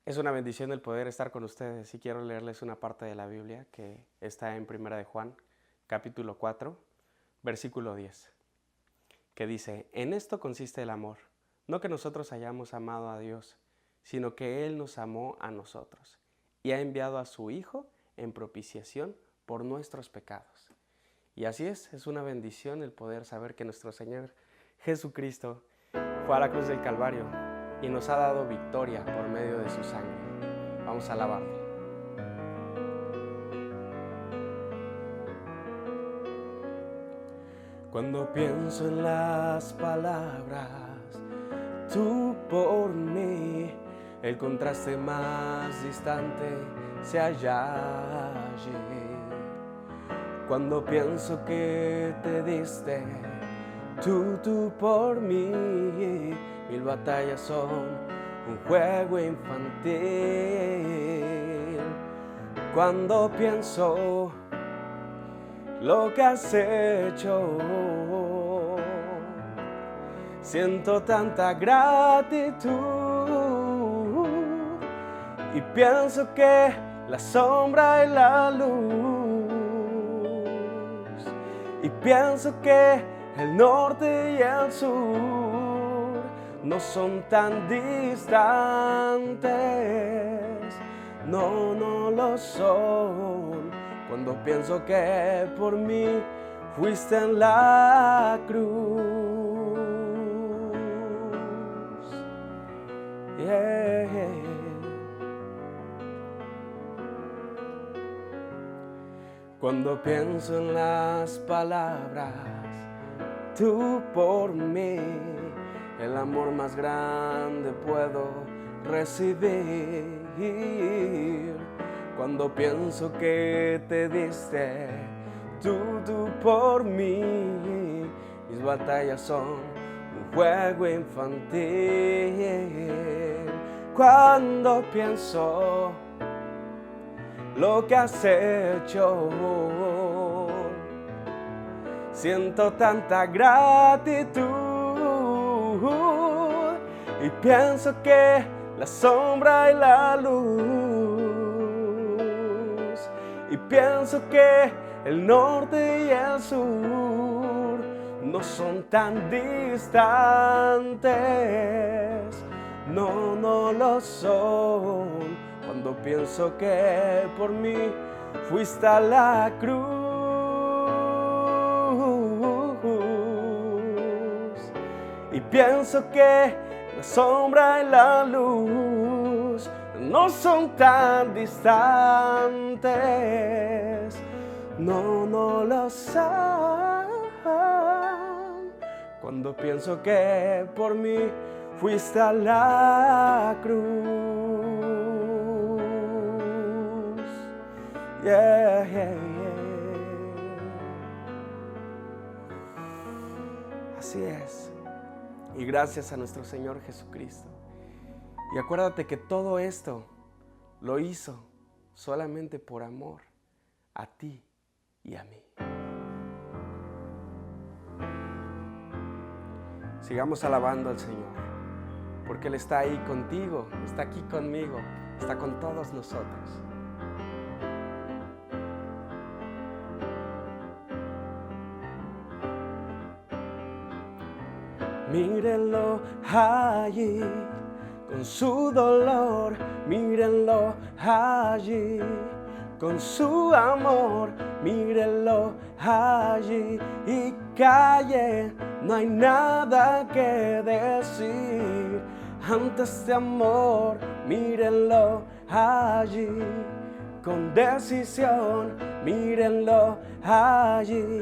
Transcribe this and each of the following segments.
Es una bendición el poder estar con ustedes y quiero leerles una parte de la Biblia que está en Primera de Juan, capítulo 4, versículo 10, que dice: En esto consiste el amor, no que nosotros hayamos amado a Dios, sino que Él nos amó a nosotros y ha enviado a su Hijo en propiciación por nuestros pecados. Y así es una bendición el poder saber que nuestro Señor Jesucristo fue a la cruz del Calvario y nos ha dado victoria por medio de su sangre. Vamos a alabarle. Cuando pienso en las palabras, tú por mí, el contraste más distante se halla allí. Cuando pienso que te diste, tú por mí, mil batallas son un juego infantil. Cuando pienso lo que has hecho, siento tanta gratitud y pienso que la sombra y la luz, y pienso que el norte y el sur no son tan distantes, no lo son. Cuando pienso que por mí fuiste en la cruz. Yeah. Cuando pienso en las palabras, tú por mí, el amor más grande puedo recibir. Cuando pienso que te diste, tú por mí, mis batallas son un juego infantil. Cuando pienso lo que has hecho, siento tanta gratitud y pienso que la sombra y la luz, y pienso que el norte y el sur no son tan distantes, no lo son. Cuando pienso que por mí fuiste a la cruz, y pienso que la sombra y la luz no son tan distantes, no lo son. Cuando pienso que por mí fuiste a la cruz. Yeah, yeah, yeah. Así es. Y gracias a nuestro Señor Jesucristo. Y acuérdate que todo esto lo hizo solamente por amor a ti y a mí. Sigamos alabando al Señor, porque Él está ahí contigo, está aquí conmigo, está con todos nosotros. Mírenlo allí, con su dolor, mírenlo allí, con su amor, mírenlo allí y callen, no hay nada que decir ante este amor, mírenlo allí, con decisión, mírenlo allí,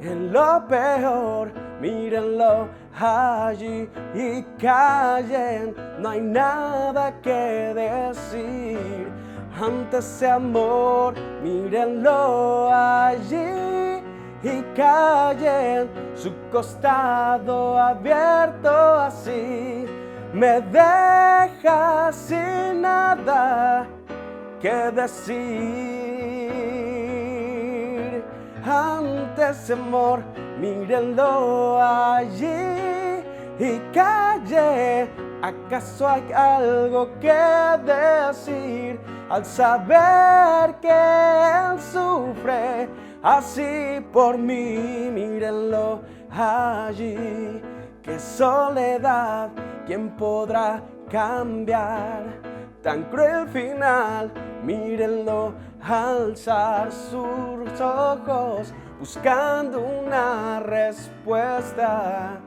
en lo peor, mírenlo allí y callen, no hay nada que decir ante ese amor, mírenlo allí y callen, su costado abierto así, me deja sin nada que decir ante ese amor, mírenlo allí y callé. ¿Acaso hay algo que decir al saber que Él sufre así por mí? Mírenlo allí. Qué soledad, ¿quién podrá cambiar tan cruel final? Mírenlo alzar sus ojos buscando una respuesta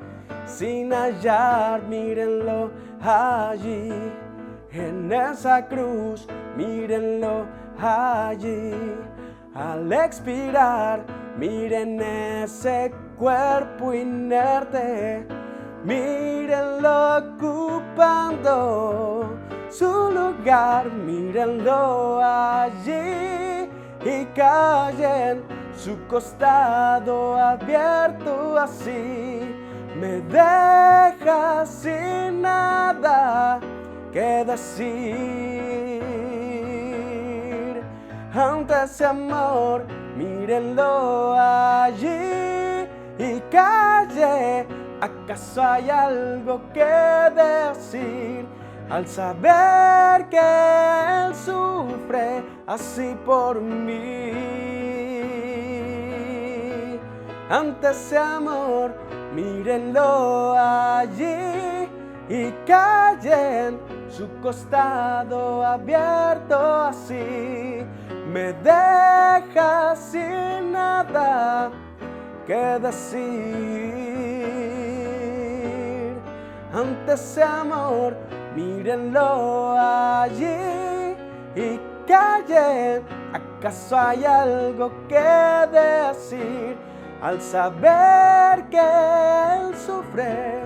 sin hallar. Mírenlo allí en esa cruz, mírenlo allí al expirar. Miren ese cuerpo inerte, mírenlo ocupando su lugar. Mírenlo allí y callen su costado abierto así. Me deja sin nada que decir ante ese amor. Mírenlo allí y calle. ¿Acaso hay algo que decir al saber que Él sufre así por mí? Ante ese amor, mírenlo allí y callen su costado abierto así. Me deja sin nada que decir ante ese amor. Mírenlo allí y callen. ¿Acaso hay algo que decir al saber que Él sufre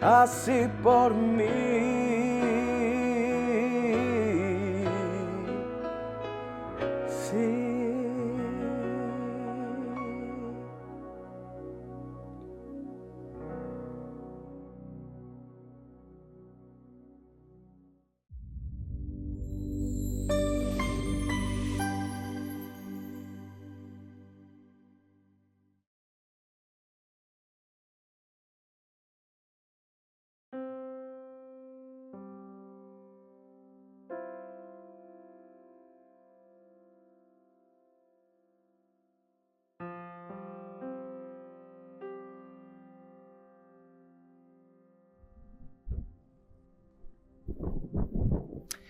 así por mí? Sí.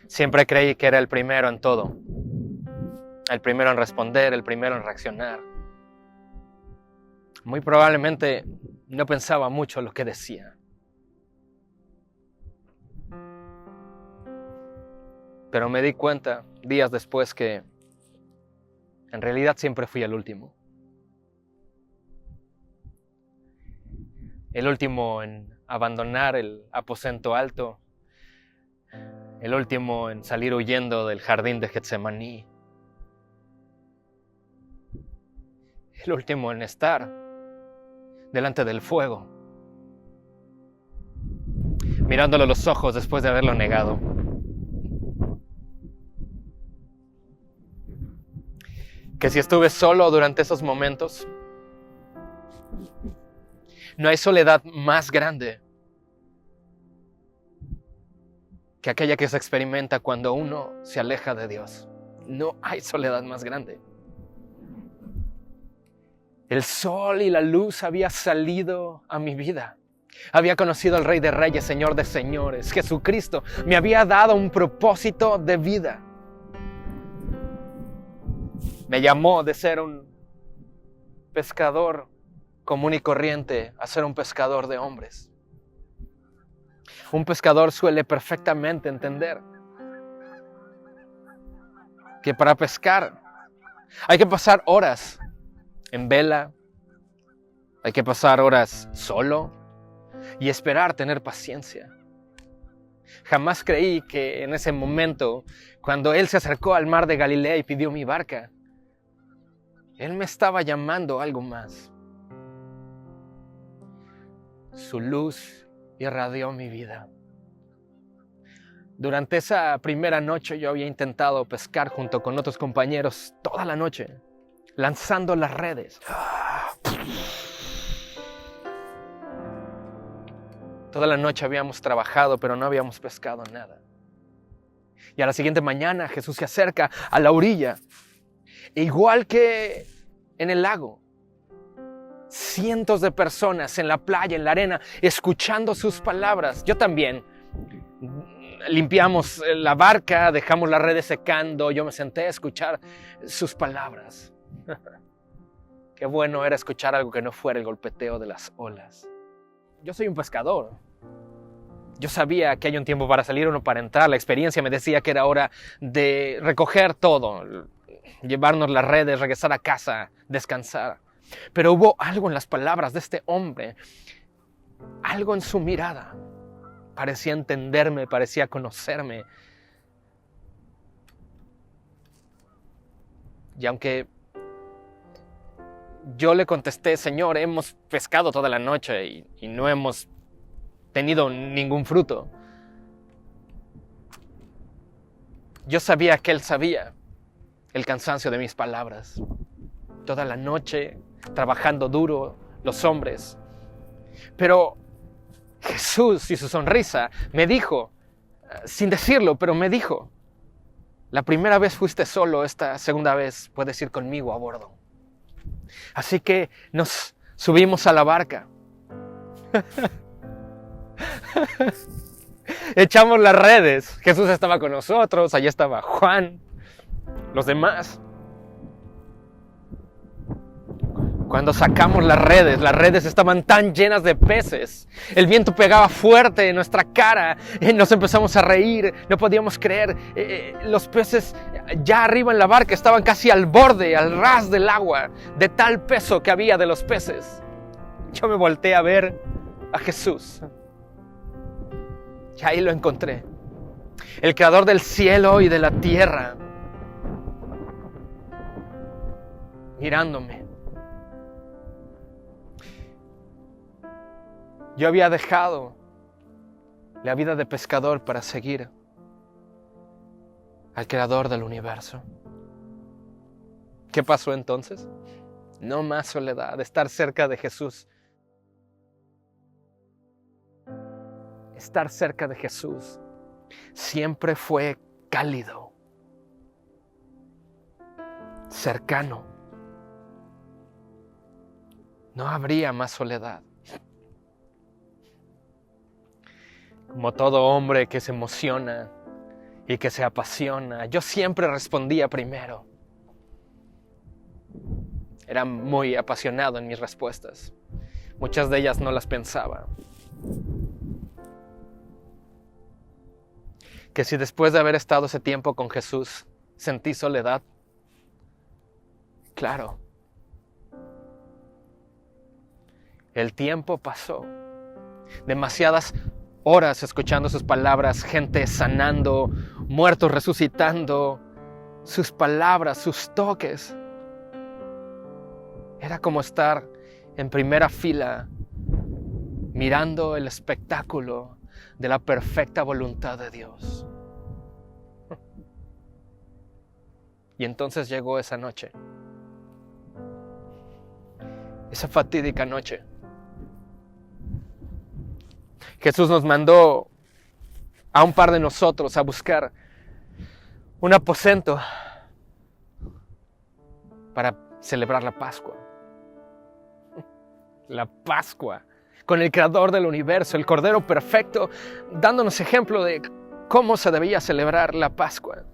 Siempre creí que era el primero en todo, el primero en responder, el primero en reaccionar. Muy probablemente no pensaba mucho lo que decía. Pero me di cuenta días después que en realidad siempre fui el último. El último en abandonar el aposento alto. El último en salir huyendo del jardín de Getsemaní. El último en estar delante del fuego, mirándolo a los ojos después de haberlo negado. Que si estuve solo durante esos momentos, no hay soledad más grande que aquella que se experimenta cuando uno se aleja de Dios. No hay soledad más grande. El sol y la luz había salido a mi vida. Había conocido al Rey de Reyes, Señor de Señores. Jesucristo me había dado un propósito de vida. Me llamó de ser un pescador común y corriente a ser un pescador de hombres. Un pescador suele perfectamente entender que para pescar hay que pasar horas en vela, hay que pasar horas solo y esperar tener paciencia. Jamás creí que en ese momento, cuando Él se acercó al mar de Galilea y pidió mi barca, Él me estaba llamando a algo más. Su luz irradió mi vida. Durante esa primera noche yo había intentado pescar junto con otros compañeros toda la noche, lanzando las redes. Toda la noche habíamos trabajado, pero no habíamos pescado nada. Y a la siguiente mañana Jesús se acerca a la orilla. E igual que en el lago, cientos de personas en la playa, en la arena, escuchando sus palabras. Yo también. Limpiamos la barca, dejamos las redes secando. Yo me senté a escuchar sus palabras. Qué bueno era escuchar algo que no fuera el golpeteo de las olas. Yo soy un pescador. Yo sabía que hay un tiempo para salir o no para entrar. La experiencia me decía que era hora de recoger todo, llevarnos las redes, regresar a casa, descansar. Pero hubo algo en las palabras de este hombre, algo en su mirada. Parecía entenderme, parecía conocerme. Y aunque yo le contesté, Señor, hemos pescado toda la noche y no hemos tenido ningún fruto. Yo sabía que Él sabía el cansancio de mis palabras. Toda la noche, trabajando duro, los hombres. Pero Jesús y su sonrisa me dijo, sin decirlo, pero me dijo, la primera vez fuiste solo, esta segunda vez puedes ir conmigo a bordo. Así que nos subimos a la barca. Echamos las redes. Jesús estaba con nosotros, allá estaba Juan, los demás. Cuando sacamos las redes estaban tan llenas de peces. El viento pegaba fuerte en nuestra cara. Nos empezamos a reír, no podíamos creer. Los peces ya arriba en la barca estaban casi al borde, al ras del agua, de tal peso que había de los peces. Yo me volteé a ver a Jesús. Y ahí lo encontré. El creador del cielo y de la tierra. Mirándome. Yo había dejado la vida de pescador para seguir al creador del universo. ¿Qué pasó entonces? No más soledad, estar cerca de Jesús. Estar cerca de Jesús siempre fue cálido, cercano. No habría más soledad. Como todo hombre que se emociona y que se apasiona, yo siempre respondía primero. Era muy apasionado en mis respuestas. Muchas de ellas no las pensaba. Que si después de haber estado ese tiempo con Jesús, sentí soledad. Claro. El tiempo pasó. Demasiadas horas escuchando sus palabras, gente sanando, muertos resucitando, sus palabras, sus toques. Era como estar en primera fila, mirando el espectáculo de la perfecta voluntad de Dios. Y entonces llegó esa noche, esa fatídica noche. Jesús nos mandó a un par de nosotros a buscar un aposento para celebrar la Pascua. La Pascua, con el creador del universo, el Cordero perfecto, dándonos ejemplo de cómo se debía celebrar la Pascua.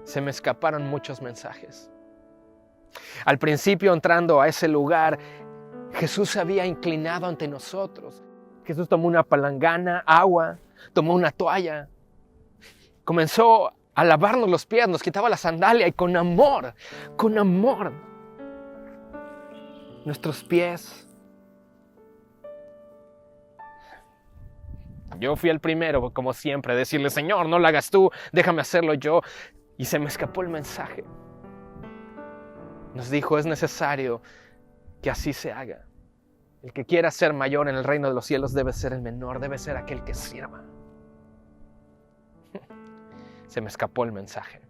Se me escaparon muchos mensajes. Al principio, entrando a ese lugar, Jesús se había inclinado ante nosotros. Jesús tomó una palangana, agua, tomó una toalla. Comenzó a lavarnos los pies, nos quitaba la sandalia y con amor, nuestros pies. Yo fui el primero, como siempre, a decirle, Señor, no lo hagas tú, déjame hacerlo yo. Y se me escapó el mensaje. Nos dijo, es necesario que así se haga. El que quiera ser mayor en el reino de los cielos debe ser el menor, debe ser aquel que sirva. Se me escapó el mensaje.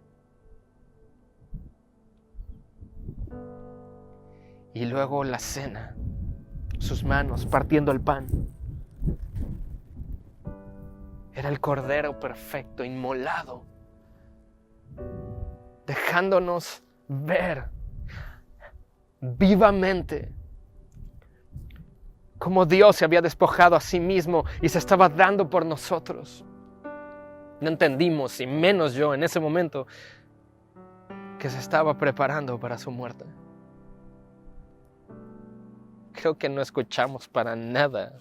Y luego la cena sus manos partiendo el pan. Era el Cordero perfecto, inmolado, dejándonos ver vivamente cómo Dios se había despojado a sí mismo y se estaba dando por nosotros. No entendimos, y menos yo en ese momento, que se estaba preparando para su muerte. Creo que no escuchamos para nada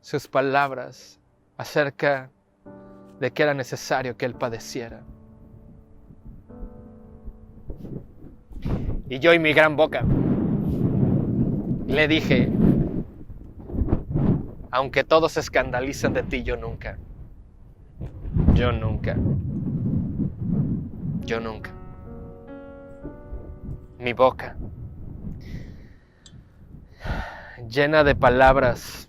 sus palabras acerca de que era necesario que Él padeciera. Y yo y mi gran boca le dije: aunque todos se escandalicen de ti, yo nunca. Yo nunca. Yo nunca. Mi boca, llena de palabras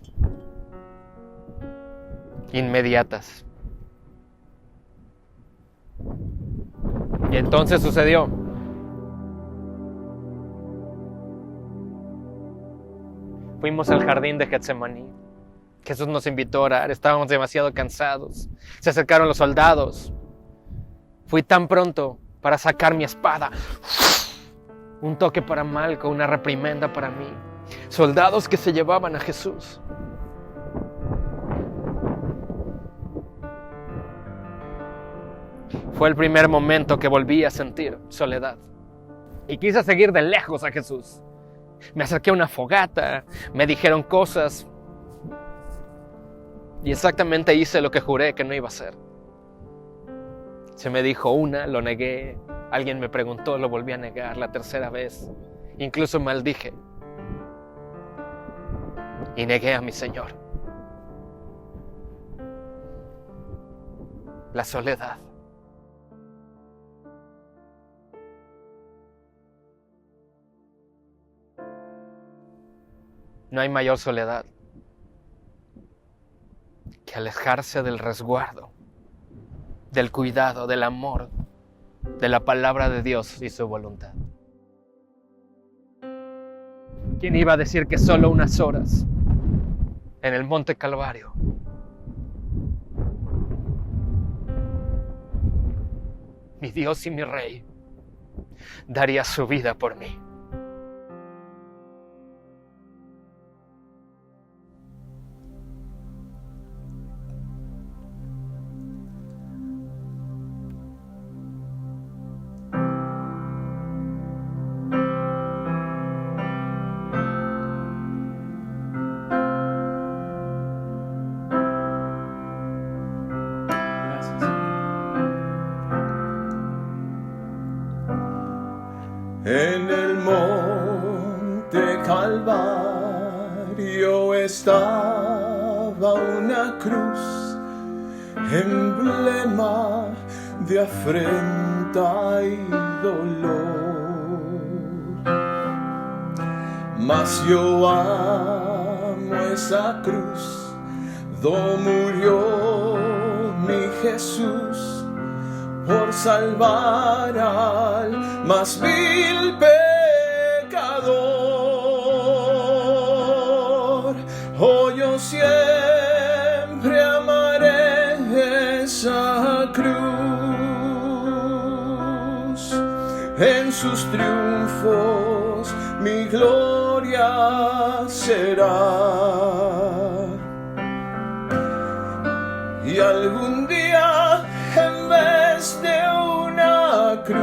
inmediatas. Y entonces sucedió. Fuimos al jardín de Getsemaní. Jesús nos invitó a orar, estábamos demasiado cansados. Se acercaron los soldados. Fui tan pronto para sacar mi espada. Un toque para Malco, una reprimenda para mí. Soldados que se llevaban a Jesús. Fue el primer momento que volví a sentir soledad. Y quise seguir de lejos a Jesús. Me acerqué a una fogata, me dijeron cosas. Y exactamente hice lo que juré que no iba a hacer. Se me dijo una, lo negué. Alguien me preguntó, lo volví a negar la tercera vez. Incluso maldije. Y negué a mi Señor. La soledad. No hay mayor soledad que alejarse del resguardo, del cuidado, del amor, de la palabra de Dios y su voluntad. ¿Quién iba a decir que solo unas horas en el Monte Calvario mi Dios y mi Rey daría su vida por mí? En el monte Calvario estaba una cruz, emblema de afrenta y dolor. Mas yo amo esa cruz, do murió mi Jesús por salvar al más vil pecador. Oh, yo siempre amaré esa cruz. En sus triunfos mi gloria será. Y algún día, en vez de una cruz,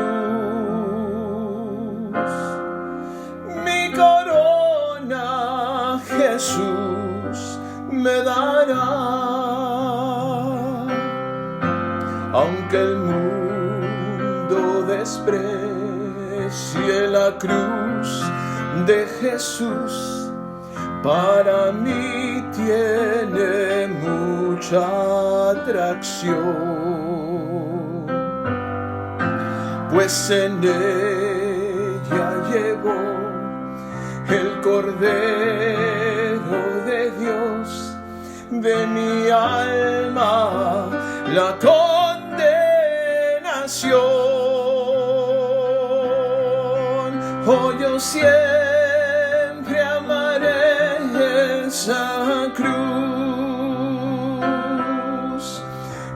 mi corona Jesús me dará. Aunque el mundo desprecie la cruz de Jesús, para mí tiene mucha atracción, pues en ella llevó el Cordero de Dios de mi alma la condenación. Oh, yo siempre esa cruz,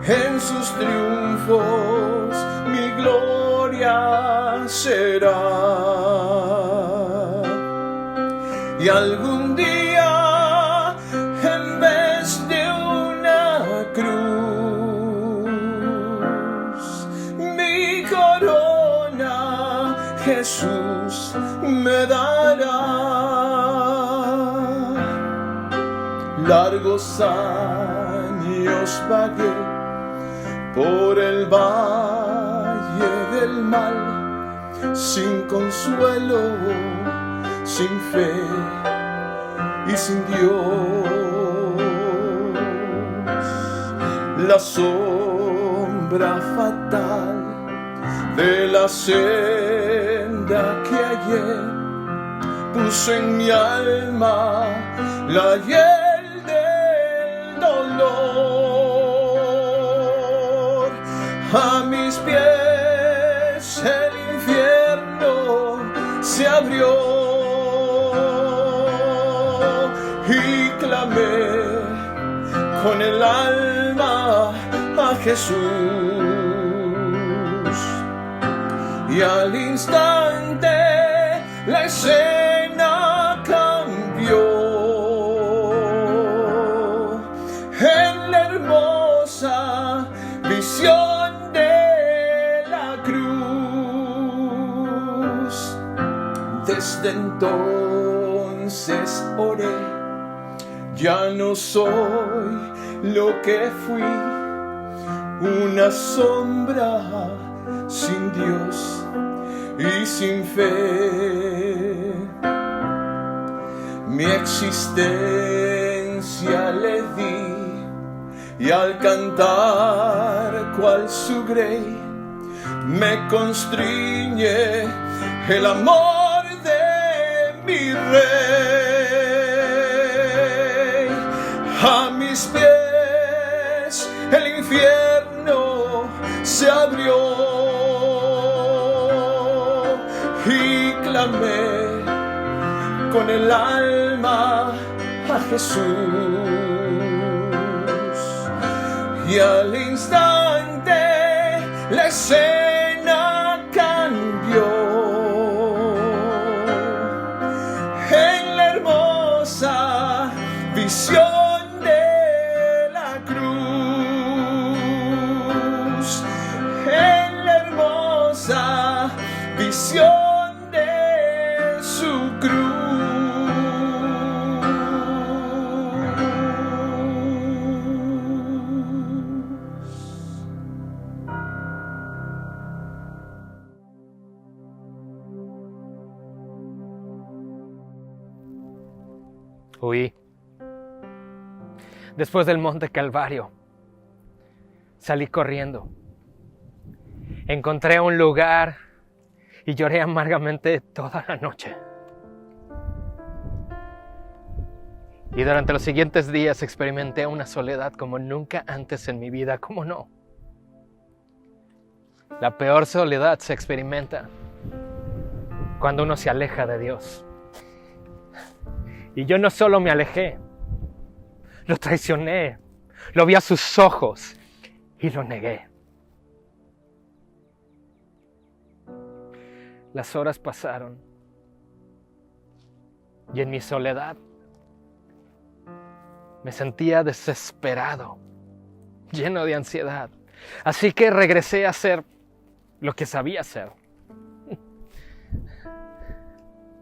en sus triunfos mi gloria será. Y algún día, en vez de una cruz, mi corona Jesús me dará. Largos años vagué por el valle del mal, sin consuelo, sin fe y sin Dios. La sombra fatal de la senda que hallé puso en mi alma la hiel del dolor. A mis pies el infierno se abrió y clamé con el alma a Jesús. Y al instante la escena cambió en la hermosa visión de la cruz. Desde entonces oré, ya no soy lo que fui, una sombra sin Dios y sin fe. Mi existencia le di, y al cantar cual su grey me constriñe el amor de mi rey. A mis pies el infierno se abrió y clamé con el alma a Jesús. Y al instante la escena cambió en la hermosa visión de la cruz, en la hermosa visión de su cruz. Huí. Después del Monte Calvario, salí corriendo. Encontré un lugar y lloré amargamente toda la noche. Y durante los siguientes días experimenté una soledad como nunca antes en mi vida. ¿Cómo no? La peor soledad se experimenta cuando uno se aleja de Dios. Y yo no solo me alejé, lo traicioné, lo vi a sus ojos y lo negué. Las horas pasaron y en mi soledad me sentía desesperado, lleno de ansiedad. Así que regresé a hacer lo que sabía hacer.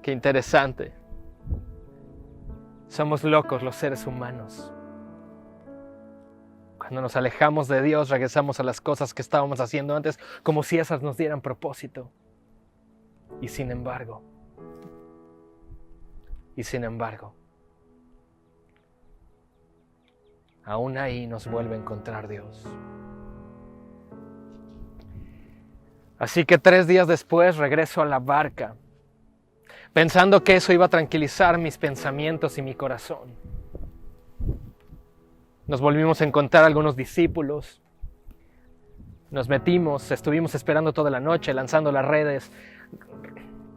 Qué interesante. Somos locos los seres humanos. Cuando nos alejamos de Dios, regresamos a las cosas que estábamos haciendo antes, como si esas nos dieran propósito. Y sin embargo, aún ahí nos vuelve a encontrar Dios. Así que 3 días después regreso a la barca, pensando que eso iba a tranquilizar mis pensamientos y mi corazón. Nos volvimos a encontrar algunos discípulos. Nos metimos, estuvimos esperando toda la noche, lanzando las redes.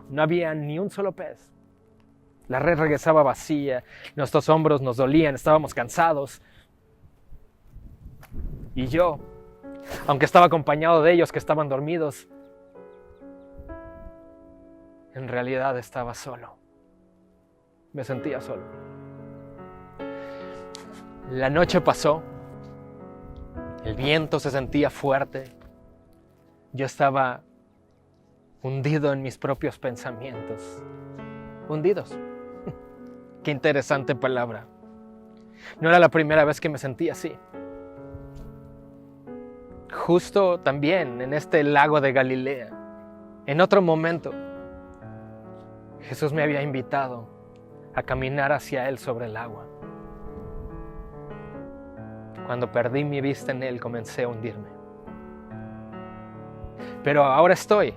No había ni un solo pez. La red regresaba vacía, nuestros hombros nos dolían, estábamos cansados. Y yo, aunque estaba acompañado de ellos que estaban dormidos, en realidad estaba solo. Me sentía solo. La noche pasó, el viento se sentía fuerte. Yo estaba hundido en mis propios pensamientos. Hundidos. Qué interesante palabra. No era la primera vez que me sentía así. Justo también en este lago de Galilea, en otro momento, Jesús me había invitado a caminar hacia Él sobre el agua. Cuando perdí mi vista en Él, comencé a hundirme. Pero ahora estoy,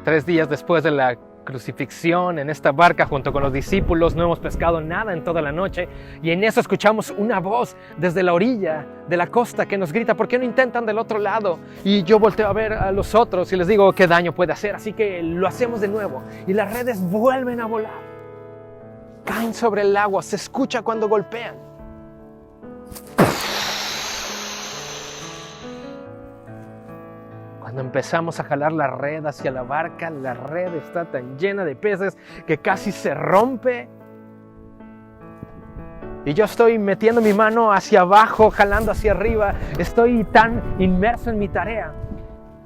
3 días después de la crucifixión, en esta barca junto con los discípulos. No hemos pescado nada en toda la noche, y en eso escuchamos una voz desde la orilla de la costa que nos grita: ¿por qué no intentan del otro lado? Y yo volteo a ver a los otros y les digo: ¿qué daño puede hacer? Así que lo hacemos de nuevo, y las redes vuelven a volar, caen sobre el agua, se escucha cuando golpean. Cuando empezamos a jalar la red hacia la barca, la red está tan llena de peces que casi se rompe. Y yo estoy metiendo mi mano hacia abajo, jalando hacia arriba. Estoy tan inmerso en mi tarea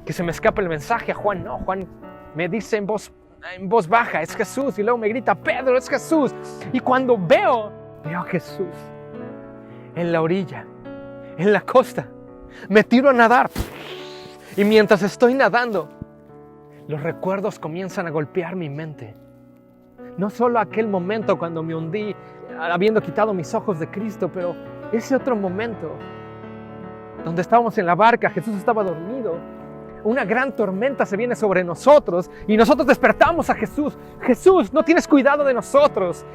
que se me escapa el mensaje a Juan. No, Juan me dice en voz baja: es Jesús. Y luego me grita: Pedro, es Jesús. Y cuando veo a Jesús en la orilla, en la costa, me tiro a nadar. Y mientras estoy nadando, los recuerdos comienzan a golpear mi mente. No solo aquel momento cuando me hundí, habiendo quitado mis ojos de Cristo, pero ese otro momento donde estábamos en la barca, Jesús estaba dormido. Una gran tormenta se viene sobre nosotros y nosotros despertamos a Jesús. Jesús, no tienes cuidado de nosotros.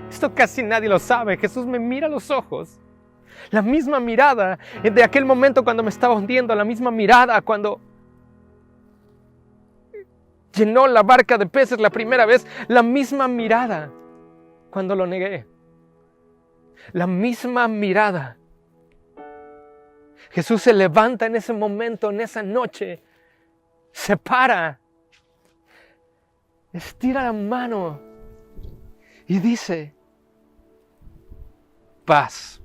Esto casi nadie lo sabe. Jesús me mira a los ojos. La misma mirada de aquel momento cuando me estaba hundiendo, la misma mirada cuando llenó la barca de peces la primera vez, la misma mirada cuando lo negué, la misma mirada. Jesús se levanta en ese momento, en esa noche, se para, estira la mano y dice: paz.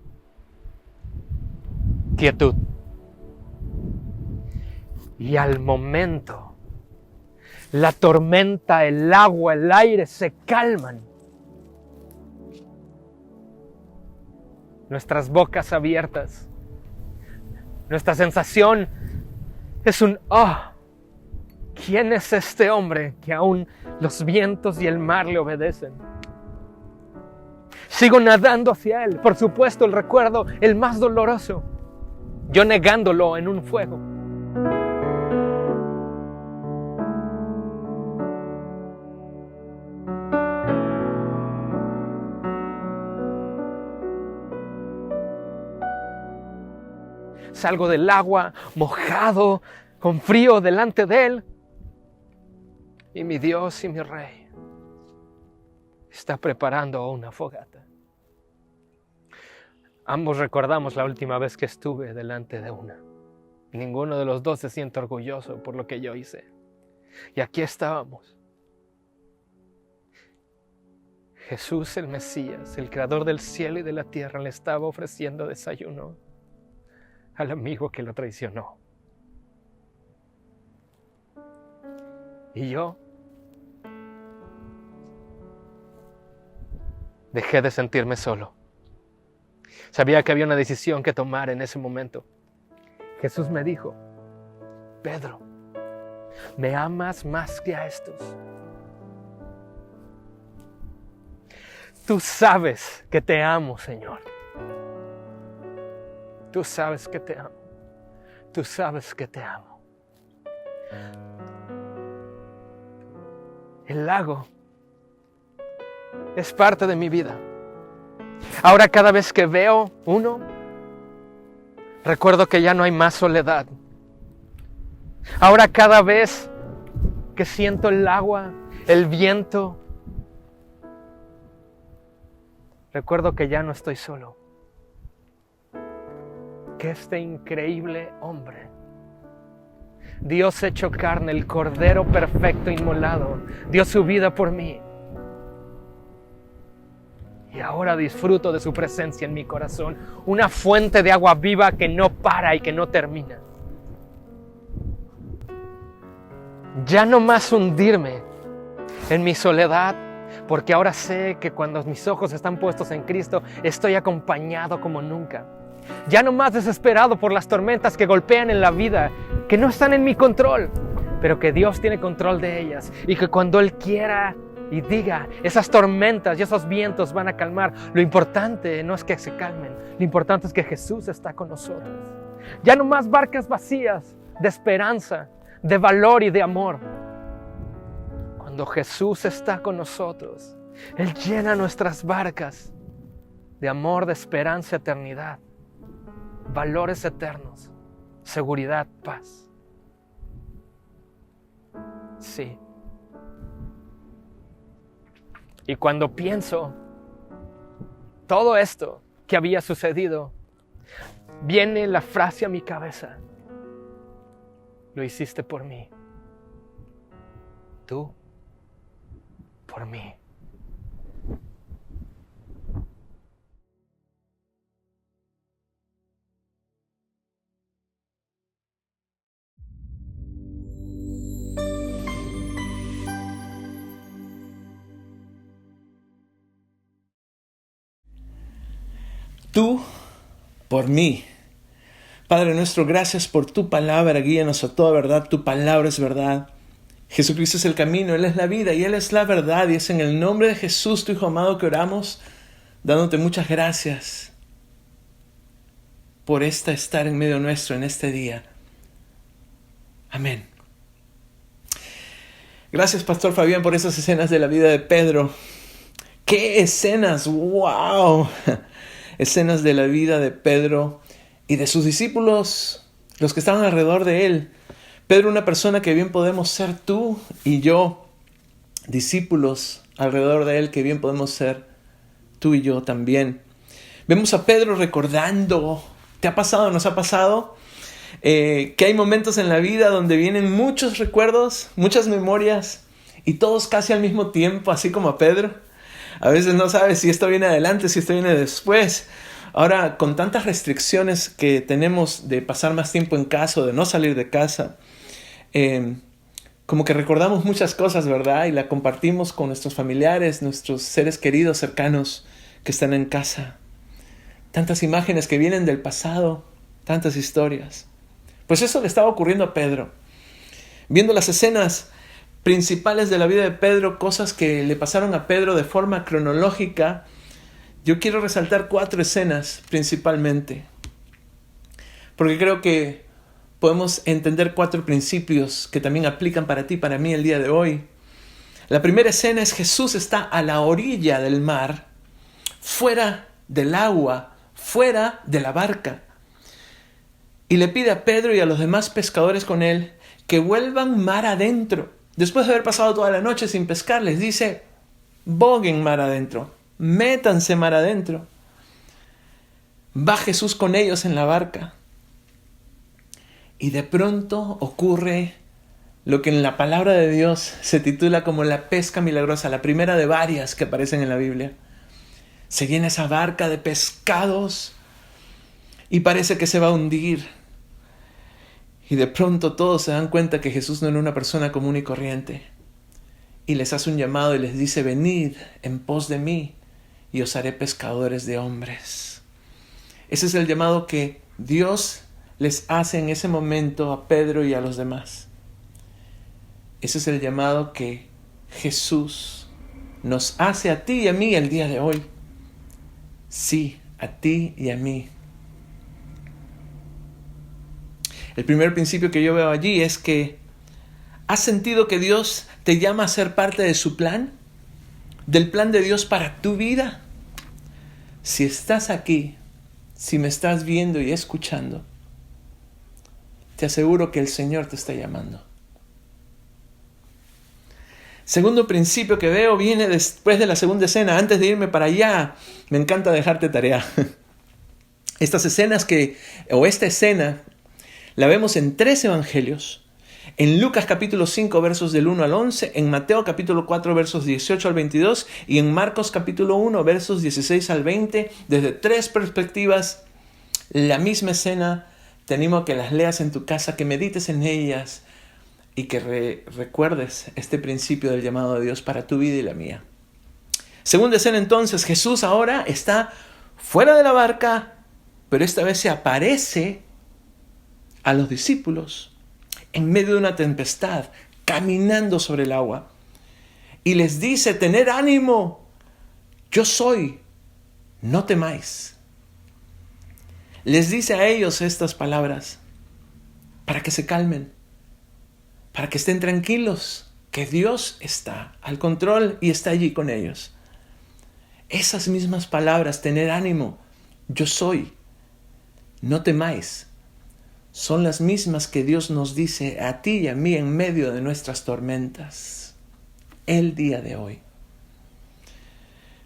Quietud. Y al momento, la tormenta, el agua, el aire se calman. Nuestras bocas abiertas. Nuestra sensación es un "oh". ¿Quién es este hombre que aún los vientos y el mar le obedecen? Sigo nadando hacia él. Por supuesto, el recuerdo, el más doloroso. Yo negándolo en un fuego. Salgo del agua, mojado, con frío delante de él. Y mi Dios y mi Rey está preparando una fogata. Ambos recordamos la última vez que estuve delante de una. Ninguno de los dos se siente orgulloso por lo que yo hice. Y aquí estábamos. Jesús el Mesías, el creador del cielo y de la tierra, le estaba ofreciendo desayuno al amigo que lo traicionó. Y yo dejé de sentirme solo. Sabía que había una decisión que tomar en ese momento. Jesús me dijo: Pedro, ¿me amas más que a estos? Tú sabes que te amo, Señor. Tú sabes que te amo. Tú sabes que te amo. El lago es parte de mi vida. Ahora cada vez que veo uno, recuerdo que ya no hay más soledad. Ahora cada vez que siento el agua, el viento, recuerdo que ya no estoy solo. Que este increíble hombre, Dios hecho carne, el Cordero perfecto inmolado, dio su vida por mí. Y ahora disfruto de su presencia en mi corazón, una fuente de agua viva que no para y que no termina. Ya no más hundirme en mi soledad, porque ahora sé que cuando mis ojos están puestos en Cristo, estoy acompañado como nunca. Ya no más desesperado por las tormentas que golpean en la vida, que no están en mi control, pero que Dios tiene control de ellas, y que cuando Él quiera y diga, esas tormentas y esos vientos van a calmar. Lo importante no es que se calmen, lo importante es que Jesús está con nosotros. Ya no más barcas vacías de esperanza, de valor y de amor. Cuando Jesús está con nosotros, Él llena nuestras barcas de amor, de esperanza, eternidad, valores eternos, seguridad, paz. Sí. Y cuando pienso todo esto que había sucedido, viene la frase a mi cabeza: lo hiciste por mí. Tú, por mí. Tú por mí. Padre nuestro, gracias por tu palabra, guíanos a toda verdad, tu palabra es verdad. Jesucristo es el camino, Él es la vida y Él es la verdad, y es en el nombre de Jesús, tu Hijo amado, que oramos, dándote muchas gracias por estar en medio nuestro en este día. Amén. Gracias, Pastor Fabián, por esas escenas de la vida de Pedro. ¡Qué escenas! ¡Wow! Escenas de la vida de Pedro y de sus discípulos, los que estaban alrededor de él. Pedro, una persona que bien podemos ser tú y yo, discípulos alrededor de él que bien podemos ser tú y yo también. Vemos a Pedro recordando, ¿te ha pasado, nos ha pasado? Que hay momentos en la vida donde vienen muchos recuerdos, muchas memorias, y todos casi al mismo tiempo, así como a Pedro. A veces no sabes si esto viene adelante, si esto viene después. Ahora, con tantas restricciones que tenemos de pasar más tiempo en casa, de no salir de casa, como que recordamos muchas cosas, ¿verdad? Y la compartimos con nuestros familiares, nuestros seres queridos, cercanos, que están en casa. Tantas imágenes que vienen del pasado, tantas historias. Pues eso le estaba ocurriendo a Pedro. Viendo las escenas principales de la vida de Pedro, cosas que le pasaron a Pedro de forma cronológica, yo quiero resaltar 4 escenas principalmente, porque creo que podemos entender 4 principios que también aplican para ti, para mí el día de hoy. La primera escena es: Jesús está a la orilla del mar, fuera del agua, fuera de la barca, y le pide a Pedro y a los demás pescadores con él que vuelvan mar adentro. Después de haber pasado toda la noche sin pescar, les dice: boguen mar adentro, métanse mar adentro. Va Jesús con ellos en la barca. Y de pronto ocurre lo que en la palabra de Dios se titula como la pesca milagrosa, la primera de varias que aparecen en la Biblia. Se llena esa barca de pescados y parece que se va a hundir. Y de pronto todos se dan cuenta que Jesús no era una persona común y corriente. Y les hace un llamado y les dice: venid en pos de mí y os haré pescadores de hombres. Ese es el llamado que Dios les hace en ese momento a Pedro y a los demás. Ese es el llamado que Jesús nos hace a ti y a mí el día de hoy. Sí, a ti y a mí. El primer principio que yo veo allí es que ¿has sentido que Dios te llama a ser parte de su plan? ¿Del plan de Dios para tu vida? Si estás aquí, si me estás viendo y escuchando, te aseguro que el Señor te está llamando. Segundo principio que veo viene después de la segunda escena. Antes de irme para allá, me encanta dejarte tarea. Esta escena la vemos en 3 evangelios. En Lucas capítulo 5 versos del 1 al 11, en Mateo capítulo 4 versos 18 al 22 y en Marcos capítulo 1 versos 16 al 20. Desde 3 perspectivas, la misma escena. Te animo a que las leas en tu casa, que medites en ellas y que recuerdes este principio del llamado de Dios para tu vida y la mía. Segunda escena entonces, Jesús ahora está fuera de la barca, pero esta vez se aparece a los discípulos en medio de una tempestad, caminando sobre el agua. Y les dice, tened ánimo, yo soy, no temáis. Les dice a ellos estas palabras para que se calmen, para que estén tranquilos, que Dios está al control y está allí con ellos. Esas mismas palabras, tener ánimo, yo soy, no temáis, son las mismas que Dios nos dice a ti y a mí en medio de nuestras tormentas, el día de hoy.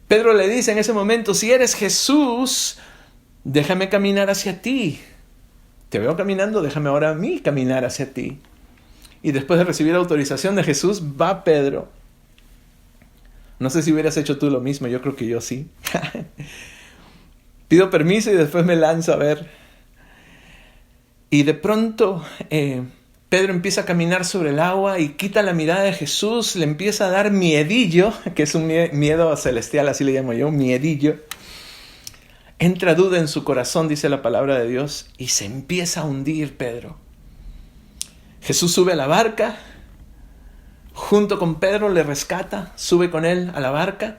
Pedro le dice en ese momento, si eres Jesús, déjame caminar hacia ti. Te veo caminando, déjame ahora a mí caminar hacia ti. Y después de recibir autorización de Jesús, va Pedro. No sé si hubieras hecho tú lo mismo, yo creo que yo sí. Pido permiso y después me lanzo a ver. Y de pronto Pedro empieza a caminar sobre el agua y quita la mirada de Jesús, le empieza a dar miedillo, que es un miedo celestial, así le llamo yo, miedillo. Entra duda en su corazón, dice la palabra de Dios, y se empieza a hundir Pedro. Jesús sube a la barca, junto con Pedro le rescata, sube con él a la barca,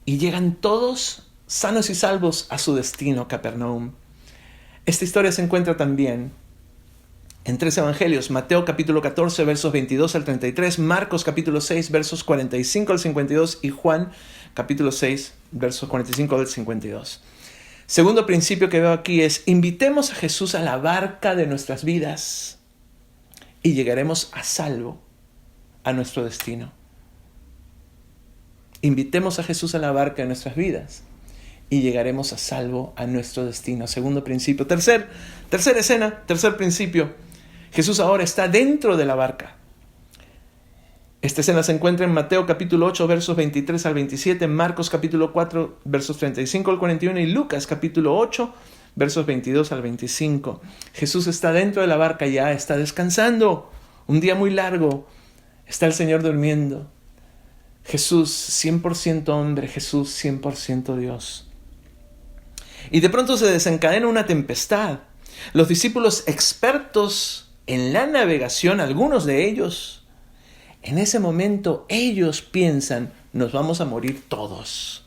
y llegan todos sanos y salvos a su destino, Capernaum. Esta historia se encuentra también en 3 evangelios, Mateo capítulo 14, versos 22 al 33, Marcos capítulo 6, versos 45 al 52 y Juan capítulo 6, versos 45 al 52. Segundo principio que veo aquí es, invitemos a Jesús a la barca de nuestras vidas y llegaremos a salvo a nuestro destino. Invitemos a Jesús a la barca de nuestras vidas y llegaremos a salvo a nuestro destino. Segundo principio. Tercera escena, tercer principio. Jesús ahora está dentro de la barca. Esta escena se encuentra en Mateo capítulo 8, versos 23 al 27, Marcos capítulo 4, versos 35 al 41 y Lucas capítulo 8, versos 22 al 25. Jesús está dentro de la barca ya, está descansando. Un día muy largo. Está el Señor durmiendo. Jesús 100% hombre, Jesús 100% Dios. Y de pronto se desencadena una tempestad. Los discípulos expertos en la navegación, algunos de ellos, en ese momento ellos piensan, nos vamos a morir todos.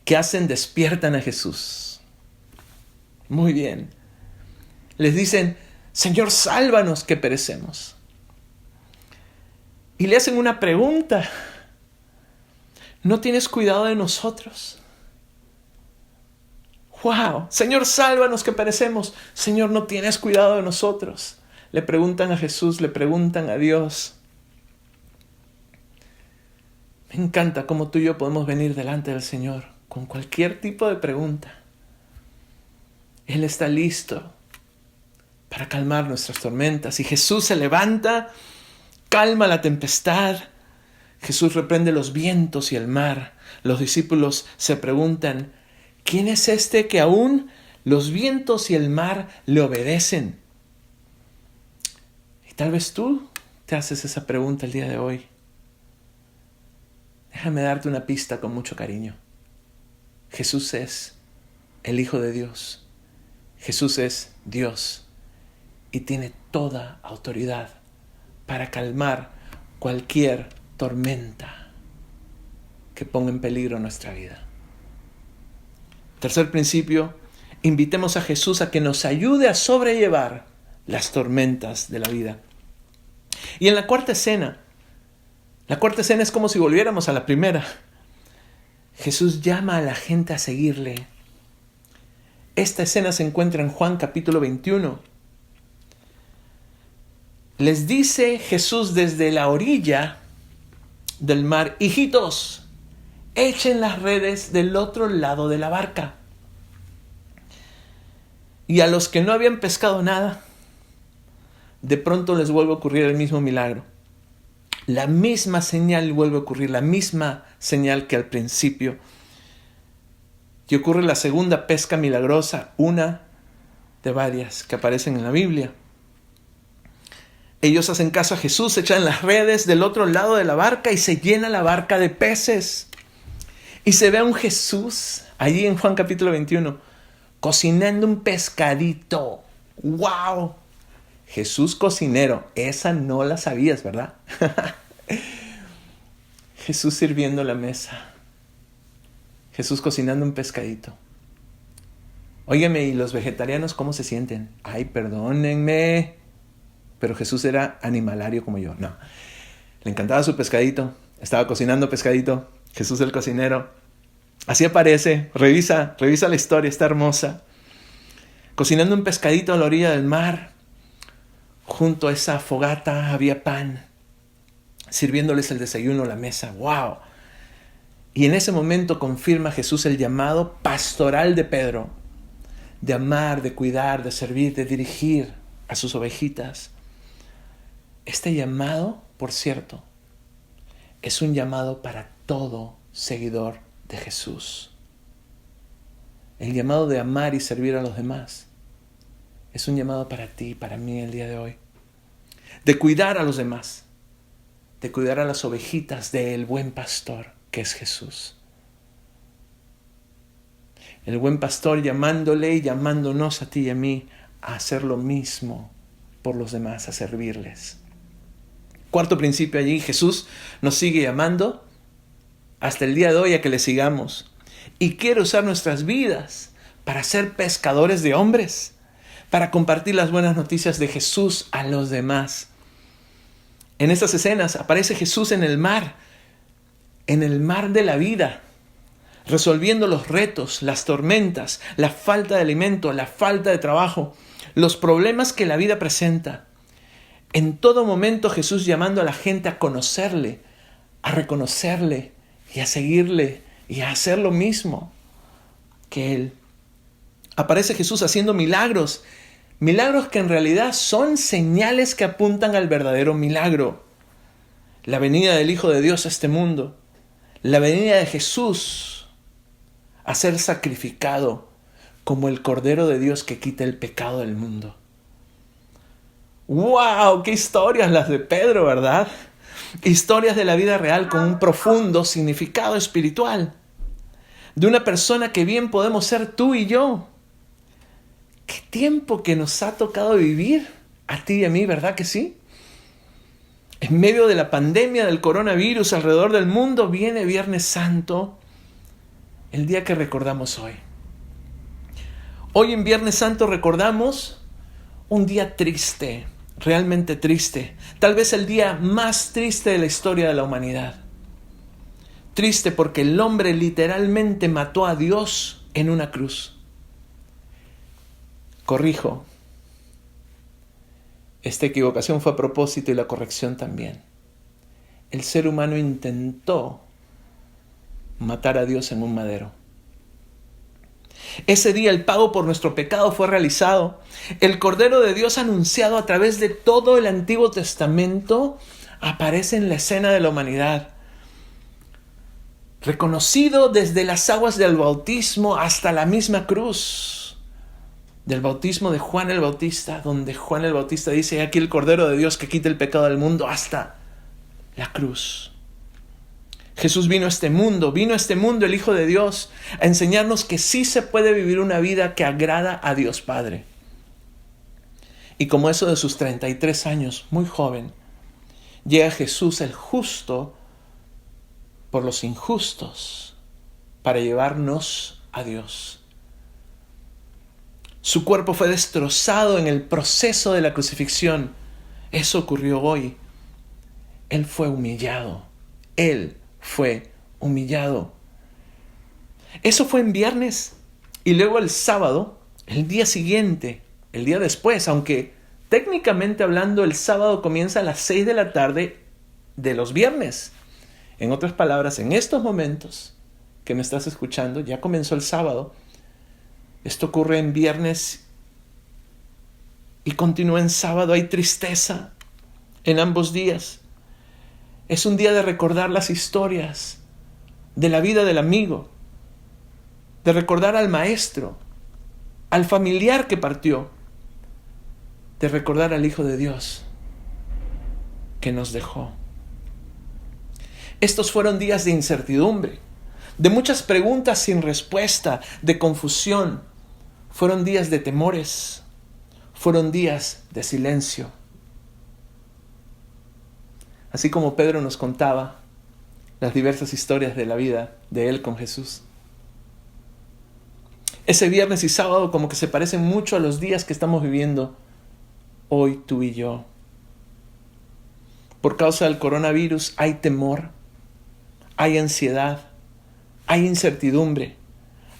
¿Qué hacen? Despiertan a Jesús. Muy bien. Les dicen, Señor, sálvanos que perecemos. Y le hacen una pregunta. ¿No tienes cuidado de nosotros? ¡Wow! Señor, sálvanos que perecemos. Señor, ¿no tienes cuidado de nosotros? Le preguntan a Jesús, le preguntan a Dios. Me encanta cómo tú y yo podemos venir delante del Señor con cualquier tipo de pregunta. Él está listo para calmar nuestras tormentas. Y Jesús se levanta, calma la tempestad. Jesús reprende los vientos y el mar. Los discípulos se preguntan, ¿quién es este que aún los vientos y el mar le obedecen? Y tal vez tú te haces esa pregunta el día de hoy. Déjame darte una pista con mucho cariño. Jesús es el Hijo de Dios. Jesús es Dios y tiene toda autoridad para calmar cualquier tormenta que ponga en peligro nuestra vida. Tercer principio, invitemos a Jesús a que nos ayude a sobrellevar las tormentas de la vida. Y en la cuarta escena es como si volviéramos a la primera. Jesús llama a la gente a seguirle. Esta escena se encuentra en Juan capítulo 21. les dice Jesús desde la orilla del mar: hijitos, echen las redes del otro lado de la barca. Y a los que no habían pescado nada, de pronto les vuelve a ocurrir el mismo milagro. La misma señal vuelve a ocurrir, la misma señal que al principio. Y ocurre la segunda pesca milagrosa, una de varias que aparecen en la Biblia. Ellos hacen caso a Jesús, echan las redes del otro lado de la barca y se llena la barca de peces. Y se ve a un Jesús, allí en Juan capítulo 21, cocinando un pescadito. ¡Wow! Jesús cocinero, esa no la sabías, ¿verdad? Jesús sirviendo la mesa. Jesús cocinando un pescadito. Óigame, ¿y los vegetarianos cómo se sienten? Ay, perdónenme, pero Jesús era animalario como yo. No, le encantaba su pescadito, estaba cocinando pescadito. Jesús el cocinero. Así aparece, revisa la historia, está hermosa. Cocinando un pescadito a la orilla del mar. Junto a esa fogata había pan, sirviéndoles el desayuno, la mesa. ¡Wow! Y en ese momento confirma Jesús el llamado pastoral de Pedro, de amar, de cuidar, de servir, de dirigir a sus ovejitas. Este llamado, por cierto, es un llamado para todo seguidor de Jesús. El llamado de amar y servir a los demás es un llamado para ti, para mí el día de hoy. De cuidar a los demás, de cuidar a las ovejitas del buen pastor que es Jesús. El buen pastor llamándole y llamándonos a ti y a mí a hacer lo mismo por los demás, a servirles. Cuarto principio allí, Jesús nos sigue llamando hasta el día de hoy a que le sigamos. Y quiere usar nuestras vidas para ser pescadores de hombres, para compartir las buenas noticias de Jesús a los demás. En estas escenas aparece Jesús en el mar de la vida, resolviendo los retos, las tormentas, la falta de alimento, la falta de trabajo, los problemas que la vida presenta. En todo momento Jesús llamando a la gente a conocerle, a reconocerle y a seguirle y a hacer lo mismo que Él. Aparece Jesús haciendo milagros, milagros que en realidad son señales que apuntan al verdadero milagro. La venida del Hijo de Dios a este mundo, la venida de Jesús a ser sacrificado como el Cordero de Dios que quita el pecado del mundo. ¡Wow! ¡Qué historias las de Pedro!, ¿verdad? Historias de la vida real con un profundo significado espiritual. De una persona que bien podemos ser tú y yo. ¡Qué tiempo que nos ha tocado vivir! A ti y a mí, ¿verdad que sí? En medio de la pandemia del coronavirus alrededor del mundo viene Viernes Santo, el día que recordamos hoy. Hoy en Viernes Santo recordamos un día triste, realmente triste. Tal vez el día más triste de la historia de la humanidad. Triste porque el hombre literalmente mató a Dios en una cruz. Corrijo. Esta equivocación fue a propósito y la corrección también. El ser humano intentó matar a Dios en un madero. Ese día el pago por nuestro pecado fue realizado. El Cordero de Dios anunciado a través de todo el Antiguo Testamento aparece en la escena de la humanidad. Reconocido desde las aguas del bautismo hasta la misma cruz. Del bautismo de Juan el Bautista, donde Juan el Bautista dice: aquí el Cordero de Dios que quita el pecado del mundo, hasta la cruz. Jesús vino a este mundo el Hijo de Dios, a enseñarnos que sí se puede vivir una vida que agrada a Dios Padre. Y como eso de sus 33 años, muy joven, llega Jesús el justo por los injustos para llevarnos a Dios. Su cuerpo fue destrozado en el proceso de la crucifixión. Eso ocurrió hoy. Él fue humillado. Él fue humillado. Eso fue en viernes. Y luego el sábado, el día siguiente, el día después, aunque Técnicamente hablando, el sábado comienza a las 6 de la tarde de los viernes. En otras palabras, en estos momentos que me estás escuchando, ya comenzó el sábado. Esto ocurre en viernes y continúa en sábado. Hay tristeza en ambos días. Es un día de recordar las historias de la vida del amigo, de recordar al maestro, al familiar que partió, de recordar al Hijo de Dios que nos dejó. Estos fueron días de incertidumbre, de muchas preguntas sin respuesta, de confusión. Fueron días de temores, fueron días de silencio. Así como Pedro nos contaba las diversas historias de la vida de él con Jesús. Ese viernes y sábado como que se parecen mucho a los días que estamos viviendo hoy tú y yo. Por causa del coronavirus hay temor, hay ansiedad, hay incertidumbre,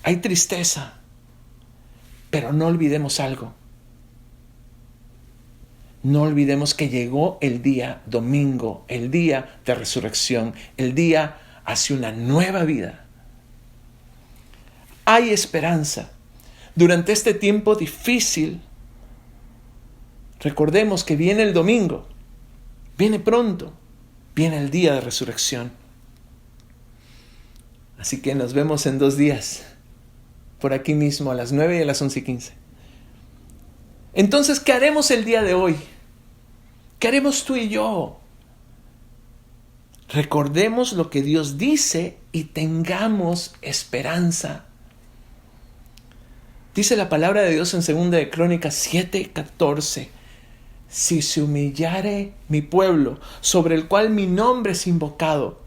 hay tristeza. Pero no olvidemos algo. No olvidemos que llegó el día domingo, el día de resurrección, el día hacia una nueva vida. Hay esperanza. Durante este tiempo difícil, recordemos que viene el domingo, viene pronto, viene el día de resurrección. Así que nos vemos en 2 días, por aquí mismo, a las 9 y a las 11:15. Entonces, ¿qué haremos el día de hoy? ¿Qué haremos tú y yo? Recordemos lo que Dios dice y tengamos esperanza. Dice la palabra de Dios en 2 de Crónicas 7:14. Si se humillare mi pueblo, sobre el cual mi nombre es invocado,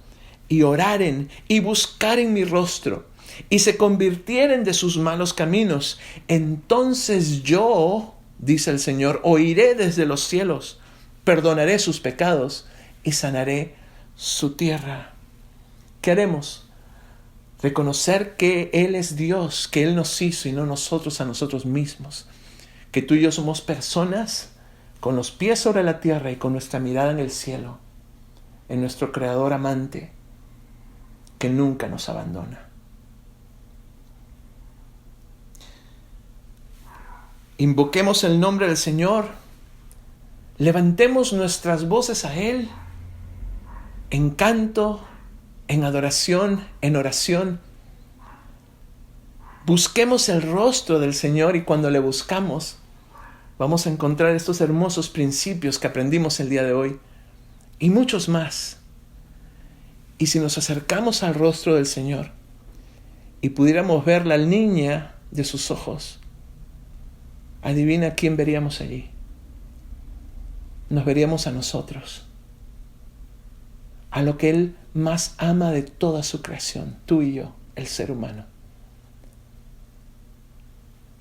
y oraren y buscaren mi rostro, y se convirtieren de sus malos caminos, entonces yo, dice el Señor, oiré desde los cielos, perdonaré sus pecados y sanaré su tierra. ¿Qué haremos? Reconocer que Él es Dios, que Él nos hizo y no nosotros a nosotros mismos. Que tú y yo somos personas con los pies sobre la tierra y con nuestra mirada en el cielo, en nuestro Creador amante, que nunca nos abandona. Invoquemos el nombre del Señor, levantemos nuestras voces a Él, en canto, en adoración, en oración. Busquemos el rostro del Señor y cuando le buscamos, vamos a encontrar estos hermosos principios que aprendimos el día de hoy y muchos más. Y si nos acercamos al rostro del Señor y pudiéramos ver la niña de sus ojos, adivina quién veríamos allí. Nos veríamos a nosotros, a lo que Él más ama de toda su creación, tú y yo, el ser humano.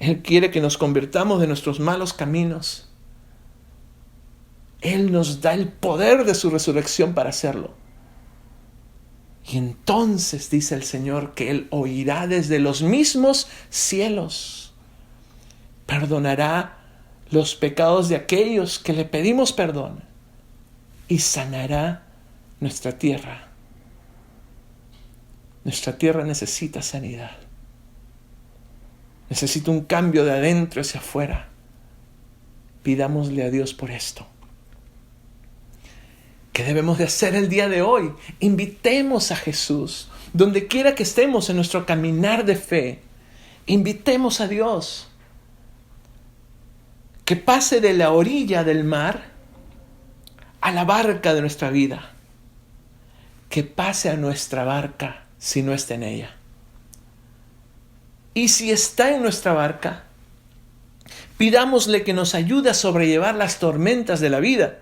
Él quiere que nos convirtamos de nuestros malos caminos. Él nos da el poder de su resurrección para hacerlo. Y entonces dice el Señor que Él oirá desde los mismos cielos. Perdonará los pecados de aquellos que le pedimos perdón. Y sanará nuestra tierra. Nuestra tierra necesita sanidad. Necesita un cambio de adentro hacia afuera. Pidámosle a Dios por esto. ¿Qué debemos de hacer el día de hoy? Invitemos a Jesús. Donde quiera que estemos en nuestro caminar de fe, invitemos a Dios. Que pase de la orilla del mar a la barca de nuestra vida. Que pase a nuestra barca si no está en ella. Y si está en nuestra barca, pidámosle que nos ayude a sobrellevar las tormentas de la vida,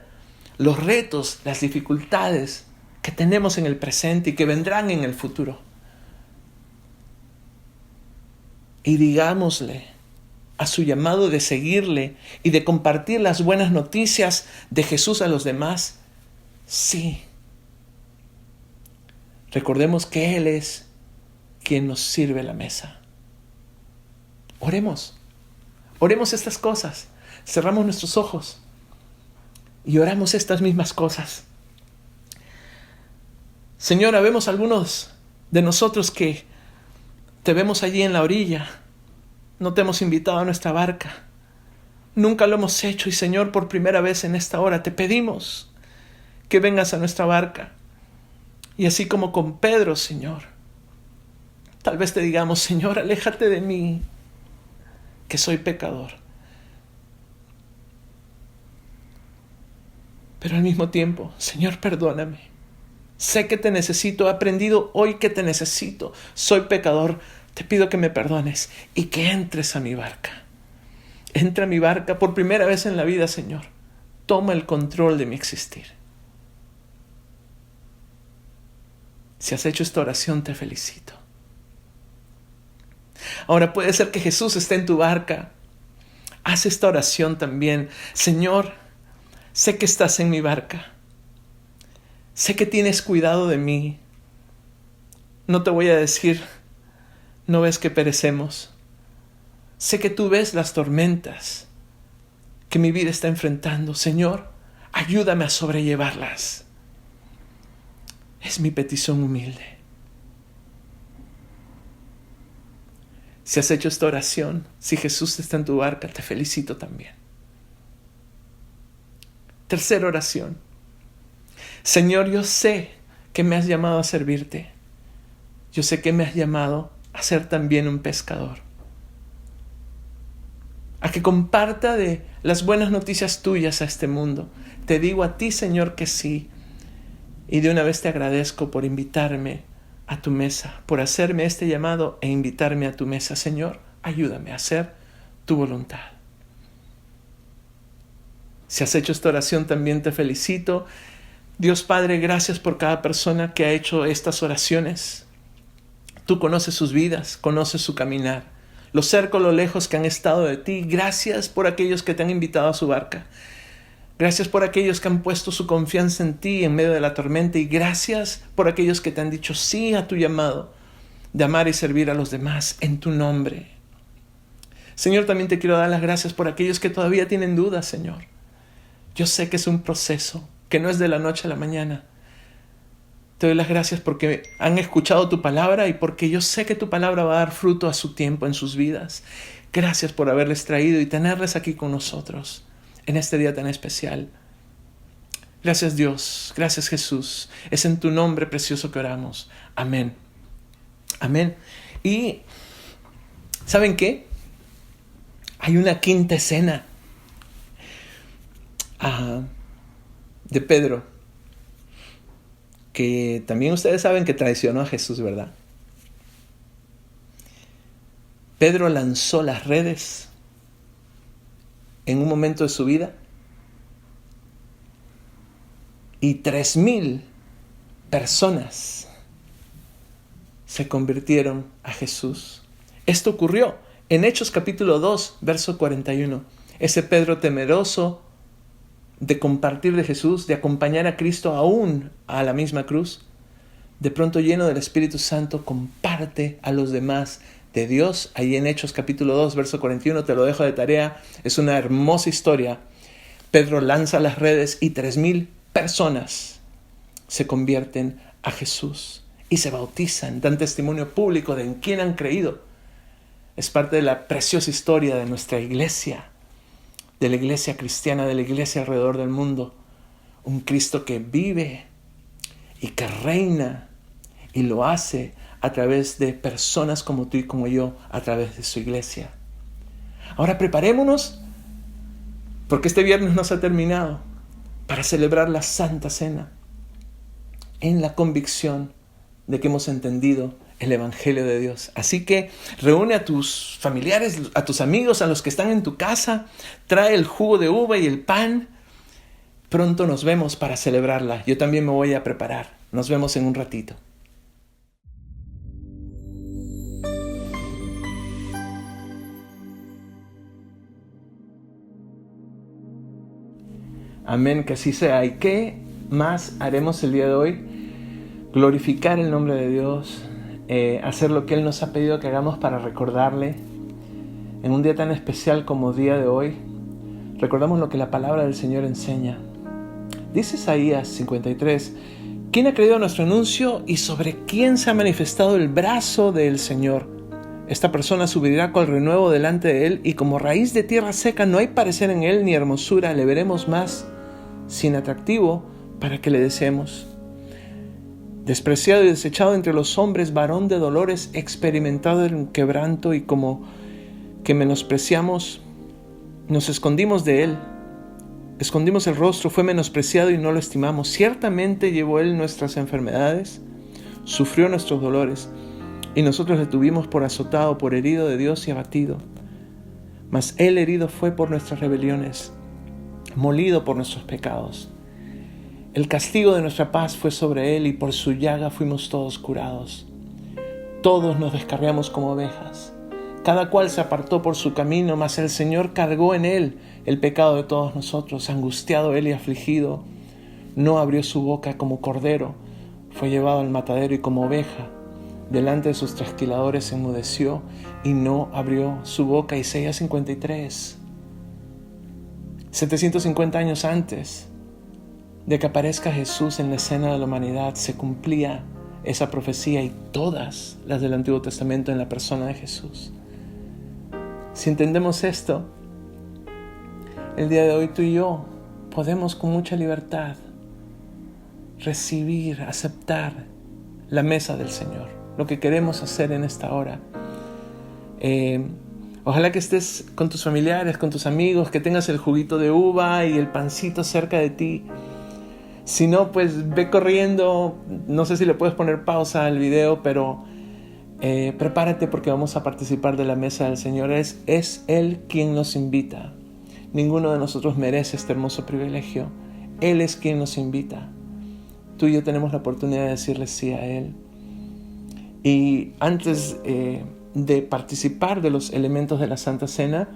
los retos, las dificultades que tenemos en el presente y que vendrán en el futuro. Y digámosle a su llamado de seguirle y de compartir las buenas noticias de Jesús a los demás, sí. Recordemos que Él es quien nos sirve la mesa. Oremos estas cosas. Cerramos nuestros ojos y oramos estas mismas cosas. Señor, habemos algunos de nosotros que te vemos allí en la orilla. No te hemos invitado a nuestra barca. Nunca lo hemos hecho y Señor, por primera vez en esta hora te pedimos que vengas a nuestra barca. Y así como con Pedro, Señor, tal vez te digamos, Señor, aléjate de mí, que soy pecador. Pero al mismo tiempo, Señor, perdóname. Sé que te necesito, he aprendido hoy que te necesito. Soy pecador, te pido que me perdones y que entres a mi barca. Entra a mi barca por primera vez en la vida, Señor. Toma el control de mi existir. Si has hecho esta oración, te felicito. Ahora puede ser que Jesús esté en tu barca. Haz esta oración también. Señor, sé que estás en mi barca. Sé que tienes cuidado de mí. No te voy a decir, no ves que perecemos. Sé que tú ves las tormentas que mi vida está enfrentando. Señor, ayúdame a sobrellevarlas. Es mi petición humilde. Si has hecho esta oración, si Jesús está en tu barca, te felicito también. Tercera oración. Señor, yo sé que me has llamado a servirte. Yo sé que me has llamado a ser también un pescador. A que comparta de las buenas noticias tuyas a este mundo. Te digo a ti, Señor, que sí. Y de una vez te agradezco por invitarme a tu mesa, por hacerme este llamado e invitarme a tu mesa. Señor, ayúdame a hacer tu voluntad. Si has hecho esta oración, también te felicito. Dios Padre, gracias por cada persona que ha hecho estas oraciones. Tú conoces sus vidas, conoces su caminar, lo cerca o lo lejos que han estado de ti. Gracias por aquellos que te han invitado a su barca. Gracias por aquellos que han puesto su confianza en ti en medio de la tormenta. Y gracias por aquellos que te han dicho sí a tu llamado de amar y servir a los demás en tu nombre. Señor, también te quiero dar las gracias por aquellos que todavía tienen dudas, Señor. Yo sé que es un proceso, que no es de la noche a la mañana. Te doy las gracias porque han escuchado tu palabra y porque yo sé que tu palabra va a dar fruto a su tiempo en sus vidas. Gracias por haberles traído y tenerles aquí con nosotros en este día tan especial. Gracias Dios, gracias Jesús. Es en tu nombre precioso que oramos. Amén. Amén. Y ¿saben qué? Hay una quinta escena de Pedro, que también ustedes saben que traicionó a Jesús, ¿verdad? Pedro lanzó las redes en un momento de su vida y 3,000 personas se convirtieron a Jesús. Esto ocurrió en Hechos capítulo 2, verso 41. Ese Pedro temeroso de compartir de Jesús, de acompañar a Cristo aún a la misma cruz, de pronto lleno del Espíritu Santo, comparte a los demás de Dios. Ahí en Hechos capítulo 2, verso 41, te lo dejo de tarea. Es una hermosa historia. Pedro lanza las redes y 3,000 personas se convierten a Jesús y se bautizan, dan testimonio público de en quién han creído. Es parte de la preciosa historia de nuestra iglesia, de la iglesia cristiana, de la iglesia alrededor del mundo. Un Cristo que vive y que reina y lo hace a través de personas como tú y como yo, a través de su iglesia. Ahora preparémonos, porque este viernes no se ha terminado, para celebrar la Santa Cena en la convicción de que hemos entendido el Evangelio de Dios. Así que reúne a tus familiares, a tus amigos, a los que están en tu casa, trae el jugo de uva y el pan. Pronto nos vemos para celebrarla. Yo también me voy a preparar. Nos vemos en un ratito. Amén, que así sea. ¿Y qué más haremos el día de hoy? Glorificar el nombre de Dios, hacer lo que Él nos ha pedido que hagamos para recordarle. En un día tan especial como el día de hoy, recordamos lo que la palabra del Señor enseña. Dice Isaías 53, ¿quién ha creído nuestro anuncio y sobre quién se ha manifestado el brazo del Señor? Esta persona subirá con renuevo delante de él y como raíz de tierra seca no hay parecer en él ni hermosura, le veremos más sin atractivo para que le deseemos. Despreciado y desechado entre los hombres, varón de dolores, experimentado en quebranto y como que menospreciamos, nos escondimos de él. Escondimos el rostro, fue menospreciado y no lo estimamos. Ciertamente llevó él nuestras enfermedades, sufrió nuestros dolores, y nosotros le tuvimos por azotado, por herido de Dios y abatido. Mas él herido fue por nuestras rebeliones, molido por nuestros pecados. El castigo de nuestra paz fue sobre él, y por su llaga fuimos todos curados. Todos nos descarriamos como ovejas. Cada cual se apartó por su camino, mas el Señor cargó en él el pecado de todos nosotros. Angustiado él y afligido, no abrió su boca. Como cordero fue llevado al matadero y como oveja delante de sus trasquiladores se enmudeció y no abrió su boca. Isaías 53. 750 años antes de que aparezca Jesús en la escena de la humanidad, se cumplía esa profecía y todas las del Antiguo Testamento en la persona de Jesús. Si entendemos esto, el día de hoy tú y yo podemos con mucha libertad recibir, aceptar la mesa del Señor, lo que queremos hacer en esta hora. Ojalá que estés con tus familiares, con tus amigos, que tengas el juguito de uva y el pancito cerca de ti. Si no, pues ve corriendo. No sé si le puedes poner pausa al video, pero prepárate porque vamos a participar de la mesa del Señor. Es Él quien nos invita. Ninguno de nosotros merece este hermoso privilegio. Él es quien nos invita. Tú y yo tenemos la oportunidad de decirle sí a Él. Y antes de participar de los elementos de la Santa Cena,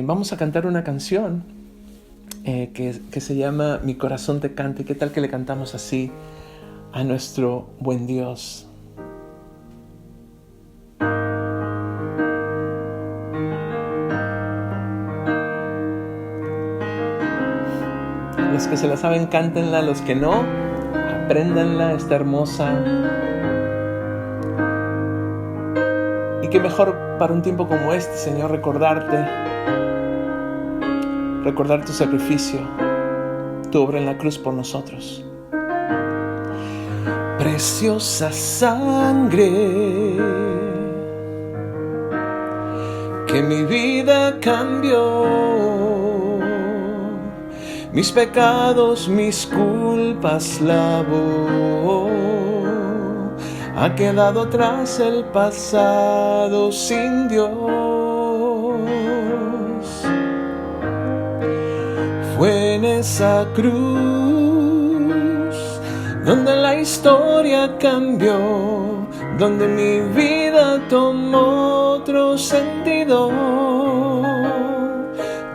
vamos a cantar una canción que se llama Mi corazón te canta. ¿Y qué tal que le cantamos así a nuestro buen Dios? Los que se la saben, cántenla. Los que no, apréndanla, está hermosa. Y qué mejor para un tiempo como este, Señor, recordar tu sacrificio, tu obra en la cruz por nosotros. Preciosa sangre que mi vida cambió, mis pecados, mis culpas lavó. Ha quedado atrás el pasado sin Dios. Fue en esa cruz donde la historia cambió, donde mi vida tomó otro sentido,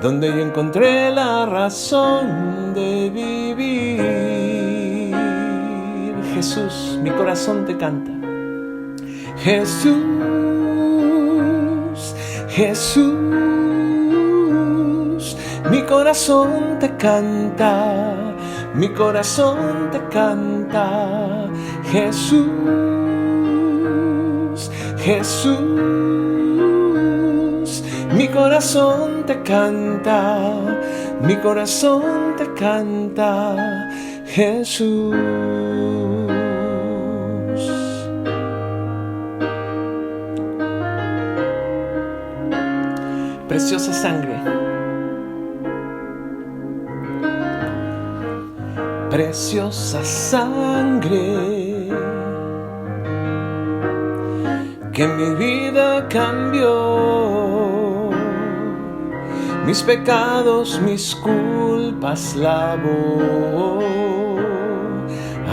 donde yo encontré la razón de vivir. Jesús, mi corazón te canta. Jesús, Jesús, mi corazón te canta, mi corazón te canta. Jesús, Jesús, mi corazón te canta, mi corazón te canta. Jesús. Preciosa sangre, preciosa sangre que mi vida cambió, mis pecados, mis culpas lavó.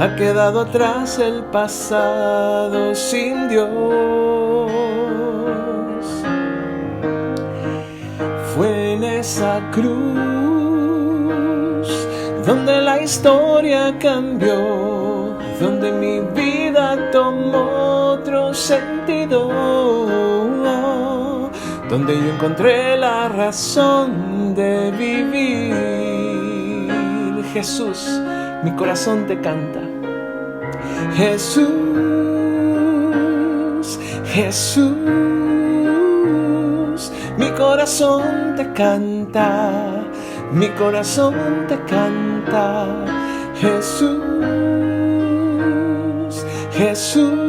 Ha quedado atrás el pasado sin Dios. Fue en esa cruz donde la historia cambió, donde mi vida tomó otro sentido, donde yo encontré la razón de vivir. Jesús, mi corazón te canta. Jesús, Jesús, mi corazón te canta, mi corazón te canta. Jesús, Jesús,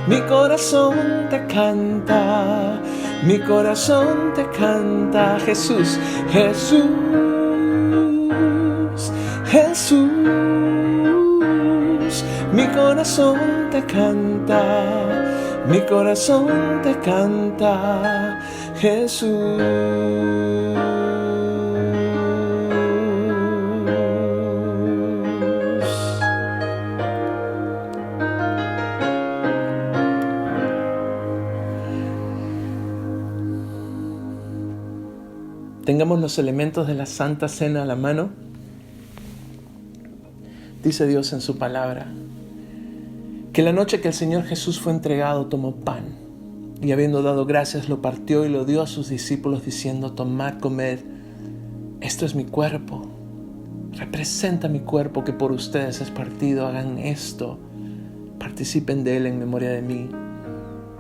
mi corazón te canta, mi corazón te canta. Jesús, Jesús, Jesús, mi corazón te canta, mi corazón te canta. Jesús. Tengamos los elementos de la Santa Cena a la mano. Dice Dios en su palabra que la noche que el Señor Jesús fue entregado, tomó pan y habiendo dado gracias lo partió y lo dio a sus discípulos diciendo: tomad, comed, esto es mi cuerpo, representa mi cuerpo que por ustedes es partido, hagan esto, participen de él en memoria de mí.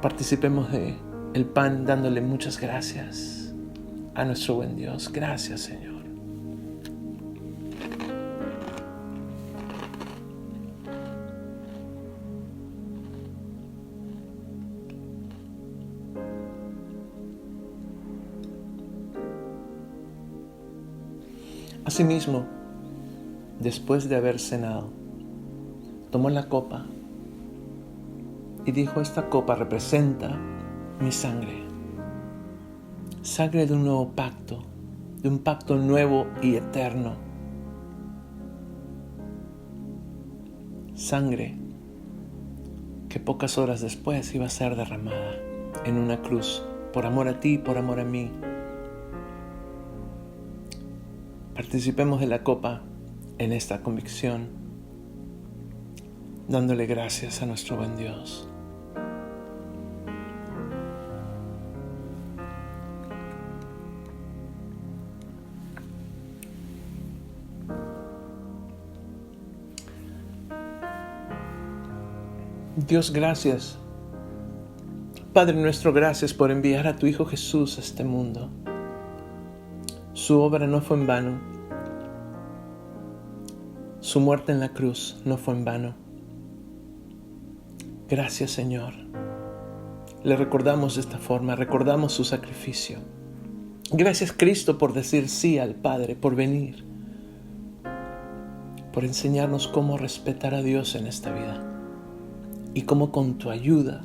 Participemos de el pan dándole muchas gracias a nuestro buen Dios. Gracias, Señor. Asimismo, después de haber cenado, tomó la copa y dijo: esta copa representa mi sangre. Sangre de un nuevo pacto, de un pacto nuevo y eterno. Sangre que pocas horas después iba a ser derramada en una cruz, por amor a ti, por amor a mí. Participemos de la copa en esta convicción, dándole gracias a nuestro buen Dios. Dios, gracias. Padre nuestro, gracias por enviar a tu Hijo Jesús a este mundo. Su obra no fue en vano. Su muerte en la cruz no fue en vano. Gracias, Señor. Le recordamos de esta forma, recordamos su sacrificio. Gracias, Cristo, por decir sí al Padre, por venir, por enseñarnos cómo respetar a Dios en esta vida y cómo con tu ayuda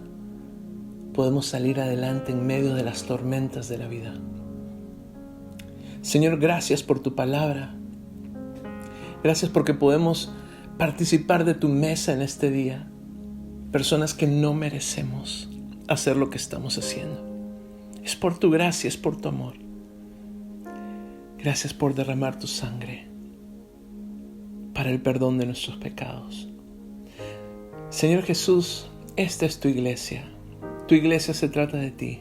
podemos salir adelante en medio de las tormentas de la vida. Señor, gracias por tu palabra. Gracias porque podemos participar de tu mesa en este día. Personas que no merecemos hacer lo que estamos haciendo. Es por tu gracia, es por tu amor. Gracias por derramar tu sangre para el perdón de nuestros pecados. Señor Jesús, esta es tu iglesia. Tu iglesia se trata de ti.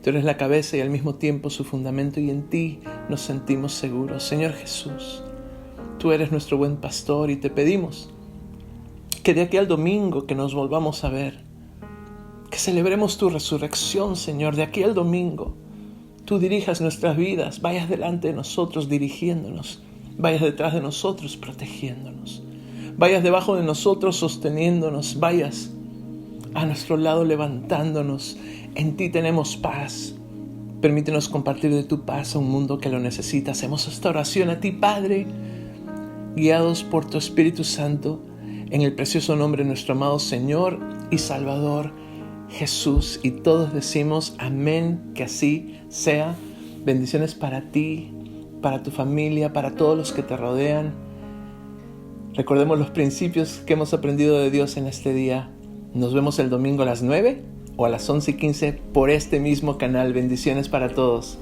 Tú eres la cabeza y al mismo tiempo su fundamento, y en ti nos sentimos seguros. Señor Jesús, tú eres nuestro buen pastor y te pedimos que de aquí al domingo que nos volvamos a ver, que celebremos tu resurrección, Señor, de aquí al domingo, tú dirijas nuestras vidas, vayas delante de nosotros dirigiéndonos, vayas detrás de nosotros protegiéndonos, vayas debajo de nosotros sosteniéndonos, vayas a nuestro lado levantándonos. En ti tenemos paz. Permítenos compartir de tu paz a un mundo que lo necesita. Hacemos esta oración a ti, Padre, guiados por tu Espíritu Santo, en el precioso nombre de nuestro amado Señor y Salvador Jesús. Y todos decimos amén, que así sea. Bendiciones para ti, para tu familia, para todos los que te rodean. Recordemos los principios que hemos aprendido de Dios en este día. Nos vemos el domingo a las 9 o a las 11:15 por este mismo canal. Bendiciones para todos.